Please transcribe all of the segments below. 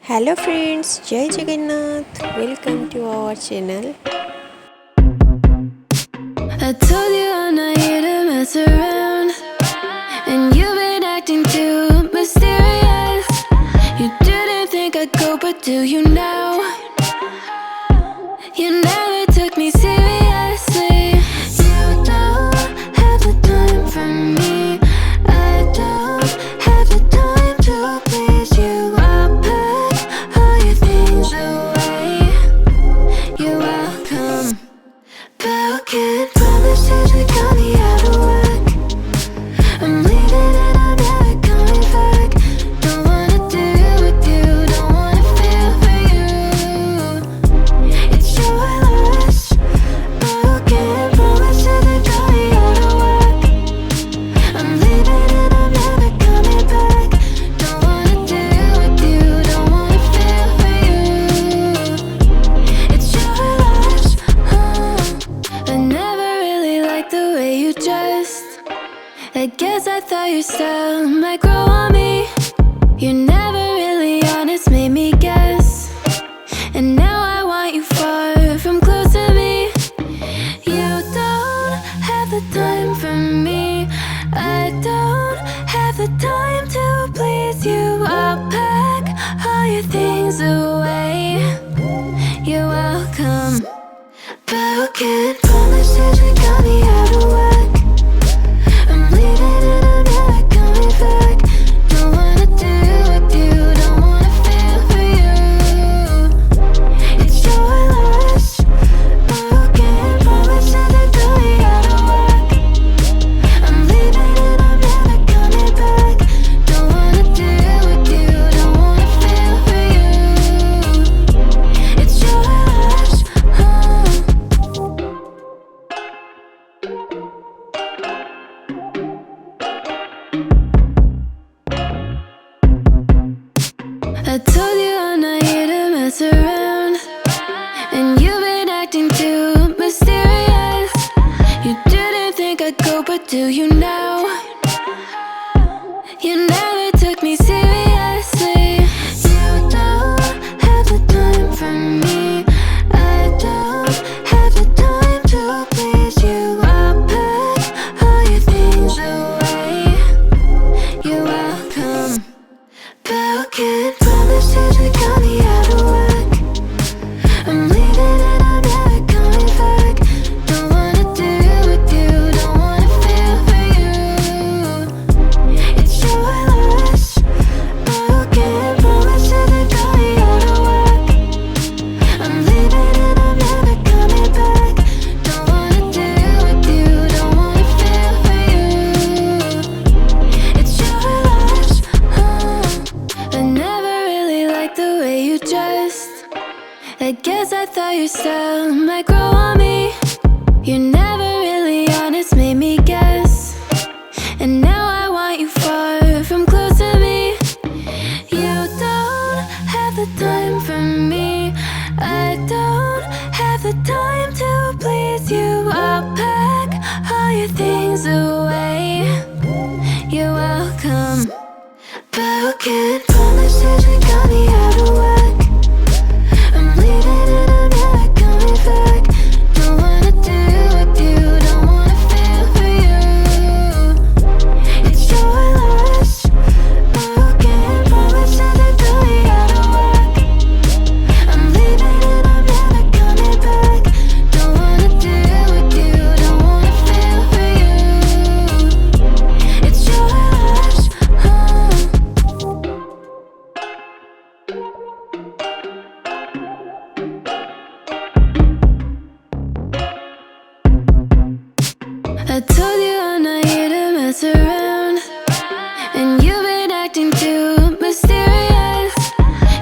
Hello friends, Jai Jagannath. Welcome to our channel. I told you I'm not here to mess around, and you've been acting too mysterious. You didn't think I'd go, but do you now? You never took me seriously. You don't have the time for me. I don't have the time to please you. I'll pack all your things away. You're welcome. Broken promises that got me out of work. I'm leaving and I'm never coming back. Don't wanna deal with you, don't wanna feel for you. It's your loss. Broken promises that got me out of work. I'm leaving and I'm never coming back. Don't wanna deal with you, don't wanna feel for you. It's your loss. I never really liked the way you dressed. I guess I thought your style might grow on me. You're never really honest, made me guess. And now I want you far from close to me. You don't have the time for me. I don't have the time to please you. I'll pack all your things away. You're welcome. Broken promises that got me out of work. I'm leaving and I'm never coming back. Don't wanna deal with you, don't wanna feel for you. It's your loss. Broken promises that got me out of work. I'm leaving and I'm never coming back. Don't wanna deal with you, don't wanna feel for you. It's your loss. I told you I'm not here to mess around, and you've been acting too mysterious. You didn't think I'd go, but do you now? You never took me seriously. You don't have the time for me. I don't have the time to please you. I'll pack all your things away. You're welcome. Broken promises that got me out of work. I'm leaving and I'm never coming back. Don't wanna deal with you, don't wanna feel for you. It's your loss. Broken promises that got me out of work. I'm leaving and I'm never coming back. Don't wanna deal with you, don't wanna feel for you. It's your loss. I never really liked the way you dressed. I guess I thought your style might grow on me. You're never really honest, made me guess. And now I want you far from close to me. You don't have the time for me. I don't have the time to please you. I'll pack all your things away. You're welcome. Broken promises that got me out of work. I'm leaving and I'm never coming back. Don't wanna deal with you, don't wanna feel for you. It's your loss. Broken promises that got me out of work. I'm leaving and I'm never coming back. Don't wanna deal with you, don't wanna feel for you. It's your loss. I told you I'm not here to mess around, and you've been acting too mysterious.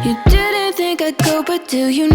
You didn't think I'd go, but do you